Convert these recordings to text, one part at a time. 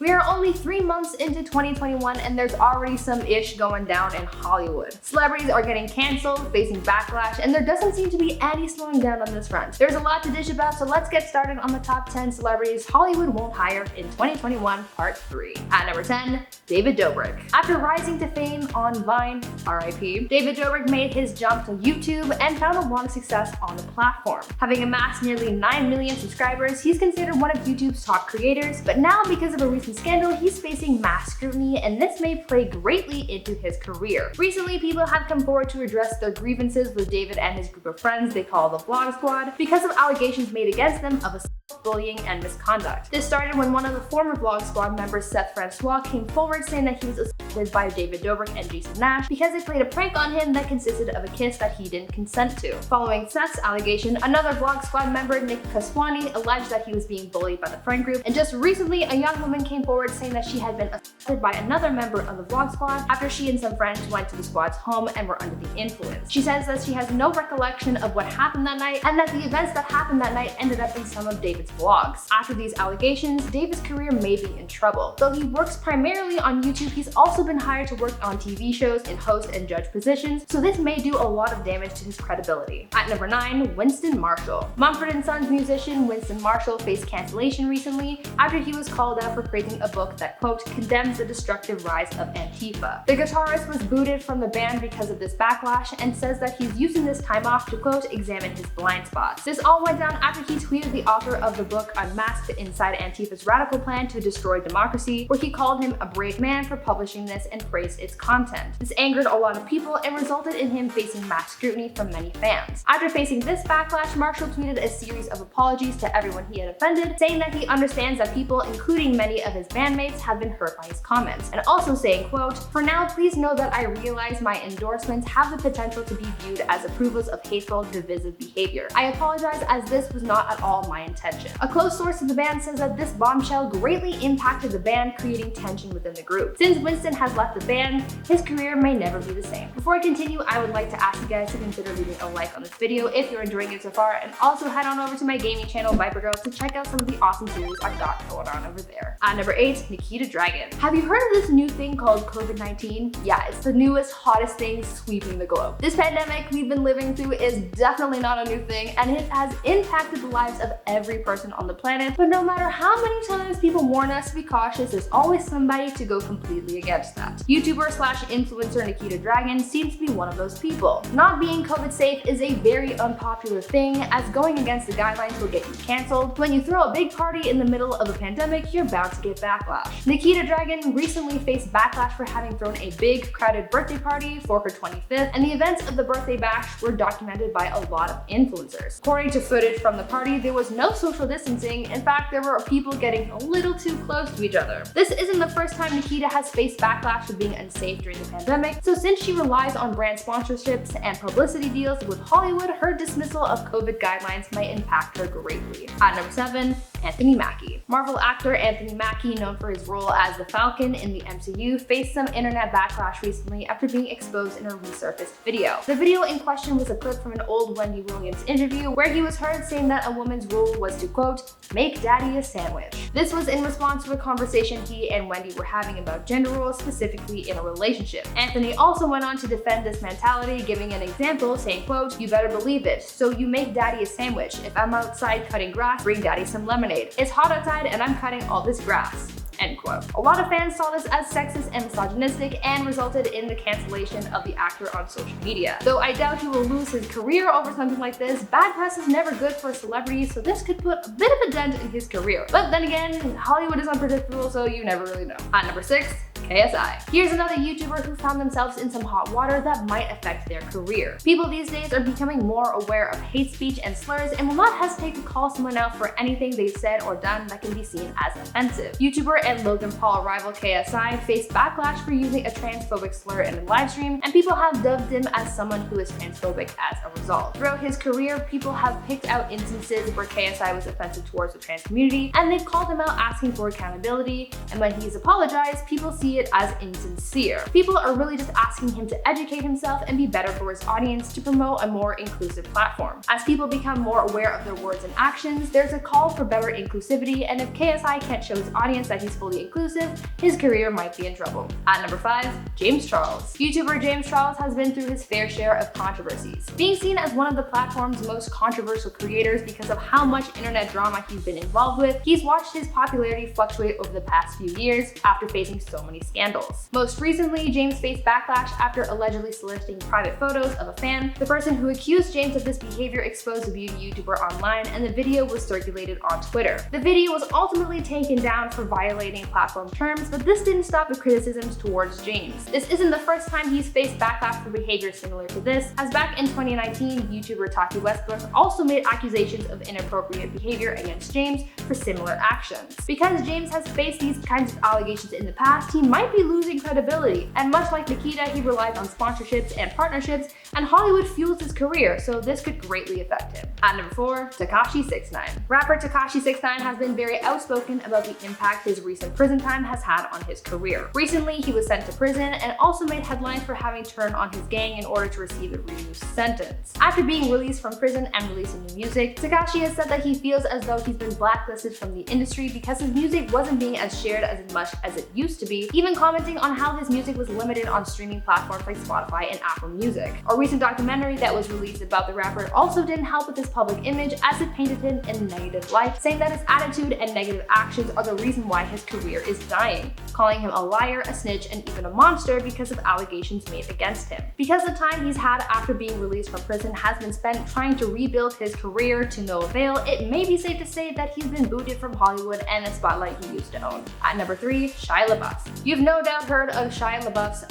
We are only 3 months into 2021 and there's already some ish going down in Hollywood. Celebrities are getting canceled, facing backlash, and there doesn't seem to be any slowing down on this front. There's a lot to dish about, so let's get started on the top 10 celebrities Hollywood won't hire in 2021 Part 3. At number 10, David Dobrik. After rising to fame on Vine, RIP, David Dobrik made his jump to YouTube and found a lot of success on the platform. Having amassed nearly 9 million subscribers, he's considered one of YouTube's top creators, but now because of a recent scandal, he's facing mass scrutiny, and this may play greatly into his career. Recently, people have come forward to address their grievances with David and his group of friends they call the Vlog Squad because of allegations made against them of bullying and misconduct. This started when one of the former Vlog Squad members, Seth Francois, came forward saying that he was assaulted by David Dobrik and Jason Nash because they played a prank on him that consisted of a kiss that he didn't consent to. Following Seth's allegation, another Vlog Squad member, Nikita, alleged that he was being bullied by the friend group, and just recently a young woman came forward saying that she had been assaulted by another member of the Vlog Squad after she and some friends went to the squad's home and were under the influence. She says that she has no recollection of what happened that night and that the events that happened that night ended up in some of David's vlogs. After these allegations, David's career may be in trouble. Though he works primarily on YouTube, he's also been hired to work on TV shows in host and judge positions, so this may do a lot of damage to his credibility. At number 9, Winston Marshall. Mumford & Sons musician Winston Marshall faced cancellation recently after he was called out for praising a book that, quote, condemns the destructive rise of Antifa. The guitarist was booted from the band because of this backlash and says that he's using this time off to, quote, examine his blind spots. This all went down after he tweeted the author of the book Unmasked inside Antifa's radical plan to destroy democracy, where he called him a brave man for publishing this and praised its content. This angered a lot of people and resulted in him facing mass scrutiny from many fans. After facing this backlash, Marshall tweeted a series of apologies to everyone he had offended, saying that he understands that people, including many of his bandmates, have been hurt by his comments, and also saying, quote, for now, please know that I realize my endorsements have the potential to be viewed as approvals of hateful, divisive behavior. I apologize as this was not at all my intention. A close source of the band says that this bombshell greatly impacted the band, creating tension within the group. Since Winston has left the band, his career may never be the same. Before I continue, I would like to ask you guys to consider leaving a like on this video if you're enjoying it so far, and also head on over to my gaming channel, Viper Girl, to check out some of the awesome series I've got going on over there. At number 8, Nikita Dragon. Have you heard of this new thing called COVID-19? Yeah, it's the newest, hottest thing sweeping the globe. This pandemic we've been living through is definitely not a new thing, and it has impacted the lives of every person on the planet, but no matter how many times people warn us to be cautious, there's always somebody to go completely against that. YouTuber slash influencer Nikita Dragon seems to be one of those people. Not being COVID safe is a very unpopular thing, as going against the guidelines will get you canceled. When you throw a big party in the middle of a pandemic, you're bound to get backlash. Nikita Dragon recently faced backlash for having thrown a big, crowded birthday party for her 25th, and the events of the birthday bash were documented by a lot of influencers. According to footage from the party, there was no social distancing. In fact, there were people getting a little too close to each other. This isn't the first time Nikita has faced backlash for being unsafe during the pandemic, so since she relies on brand sponsorships and publicity deals with Hollywood, her dismissal of COVID guidelines might impact her greatly. At number 7, Anthony Mackie. Marvel actor Anthony Mackie, known for his role as the Falcon in the MCU, faced some internet backlash recently after being exposed in a resurfaced video. The video in question was a clip from an old Wendy Williams interview where he was heard saying that a woman's role was to, quote, make daddy a sandwich. This was in response to a conversation he and Wendy were having about gender roles, specifically in a relationship. Anthony also went on to defend this mentality, giving an example, saying, quote, you better believe it. So you make daddy a sandwich. If I'm outside cutting grass, bring daddy some lemonade. It's hot outside and I'm cutting all this grass. End quote. A lot of fans saw this as sexist and misogynistic and resulted in the cancellation of the actor on social media. Though I doubt he will lose his career over something like this, bad press is never good for a celebrity, so this could put a bit of a dent in his career. But then again, Hollywood is unpredictable, so you never really know. At number 6, KSI. Here's another YouTuber who found themselves in some hot water that might affect their career. People these days are becoming more aware of hate speech and slurs and will not hesitate to call someone out for anything they've said or done that can be seen as offensive. YouTuber and Logan Paul rival KSI faced backlash for using a transphobic slur in a livestream, and people have dubbed him as someone who is transphobic as a result. Throughout his career, people have picked out instances where KSI was offensive towards the trans community, and they've called him out asking for accountability, and when he's apologized, people see see it as insincere. People are really just asking him to educate himself and be better for his audience to promote a more inclusive platform. As people become more aware of their words and actions, there's a call for better inclusivity, and if KSI can't show his audience that he's fully inclusive, his career might be in trouble. At number 5, James Charles. YouTuber James Charles has been through his fair share of controversies. Being seen as one of the platform's most controversial creators because of how much internet drama he's been involved with, he's watched his popularity fluctuate over the past few years after facing so many scandals. Most recently, James faced backlash after allegedly soliciting private photos of a fan. The person who accused James of this behavior exposed the beauty YouTuber online, and the video was circulated on Twitter. The video was ultimately taken down for violating platform terms, but this didn't stop the criticisms towards James. This isn't the first time he's faced backlash for behavior similar to this, as back in 2019, YouTuber Taki Westbrook also made accusations of inappropriate behavior against James for similar actions. Because James has faced these kinds of allegations in the past, he might be losing credibility, and much like Nikita, he relies on sponsorships and partnerships, and Hollywood fuels his career, so this could greatly affect him. At number 4, Takashi 69. Rapper Takashi 69 has been very outspoken about the impact his recent prison time has had on his career. Recently, he was sent to prison and also made headlines for having turned on his gang in order to receive a reduced sentence. After being released from prison and releasing new music, Takashi has said that he feels as though he's been blacklisted from the industry because his music wasn't being as shared as much as it used to be, even commenting on how his music was limited on streaming platforms like Spotify and Apple Music. A recent documentary that was released about the rapper also didn't help with his public image, as it painted him in a negative light, saying that his attitude and negative actions are the reason why his career is dying, calling him a liar, a snitch, and even a monster because of allegations made against him. Because the time he's had after being released from prison has been spent trying to rebuild his career to no avail, it may be safe to say that he's been booted from Hollywood and the spotlight he used to own. At number 3, Shia LaBeouf. You've no doubt heard of Shia LaBeouf's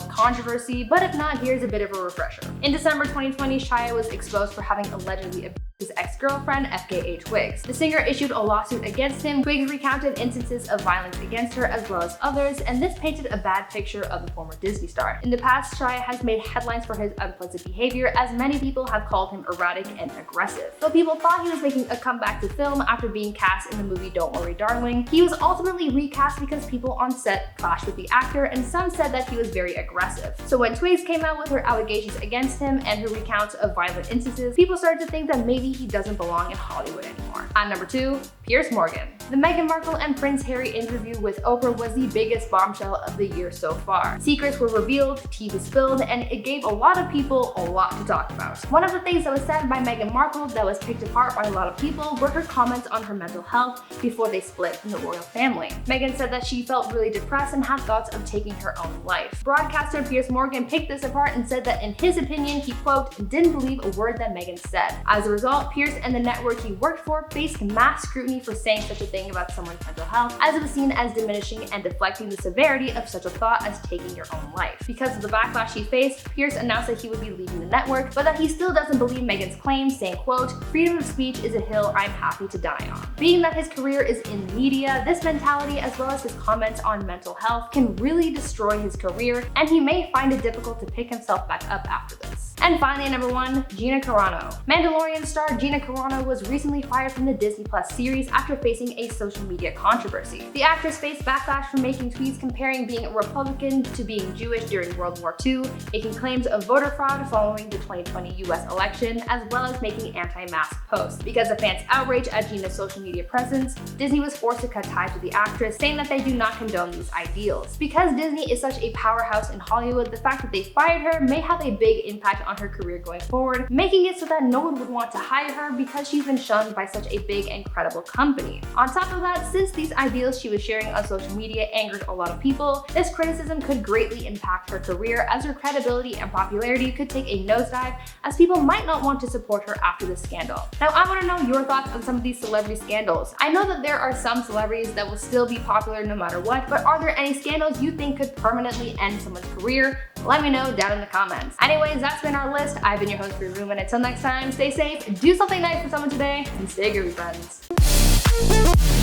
controversy, but if not, here's a bit of a refresher. In December 2020, Shia was exposed for having allegedly abused his ex-girlfriend, FKA Twigs. The singer issued a lawsuit against him. Twigs recounted instances of violence against her as well as others, and this painted a bad picture of the former Disney star. In the past, Shia has made headlines for his unpleasant behavior, as many people have called him erratic and aggressive. Though people thought he was making a comeback to film after being cast in the movie Don't Worry Darling, he was ultimately recast because people on set clashed with the actor, and some said that he was very aggressive. So when Twigs came out with her allegations against him and her recounts of violent instances, people started to think that maybe he doesn't belong in Hollywood anymore. At number 2, Piers Morgan. The Meghan Markle and Prince Harry interview with Oprah was the biggest bombshell of the year so far. Secrets were revealed, tea was spilled, and it gave a lot of people a lot to talk about. One of the things that was said by Meghan Markle that was picked apart by a lot of people were her comments on her mental health before they split from the royal family. Meghan said that she felt really depressed and had thoughts of taking her own life. Broadcaster Piers Morgan picked this apart and said that in his opinion, he, quote, didn't believe a word that Meghan said. As a result, Piers and the network he worked for faced mass scrutiny for saying such a thing about someone's mental health, as it was seen as diminishing and deflecting the severity of such a thought as taking your own life. Because of the backlash he faced, Piers announced that he would be leaving the network, but that he still doesn't believe Meghan's claims, saying, quote, freedom of speech is a hill I'm happy to die on. Being that his career is in media, this mentality as well as his comments on mental health can really destroy his career, and he may find it difficult to pick himself back up after this. And finally, number 1, Gina Carano. Mandalorian star Gina Carano was recently fired from the Disney Plus series after facing a social media controversy. The actress faced backlash for making tweets comparing being a Republican to being Jewish during World War II, making claims of voter fraud following the 2020 US election, as well as making anti-mask posts. Because of fans' outrage at Gina's social media presence, Disney was forced to cut ties with the actress, saying that they do not condone these ideals. Because Disney is such a powerhouse in Hollywood, the fact that they fired her may have a big impact on her career going forward, making it so that no one would want to hire her because she's been shunned by such a big and credible company. On top of that, since these ideals she was sharing on social media angered a lot of people, this criticism could greatly impact her career, as her credibility and popularity could take a nosedive, as people might not want to support her after this scandal. Now, I want to know your thoughts on some of these celebrity scandals. I know that there are some celebrities that will still be popular no matter what, but are there any scandals you think could permanently end someone's career? Let me know down in the comments. Anyways, that's been our list. I've been your host, Room, and until next time, stay safe, do something nice for someone today, and stay groovy, friends.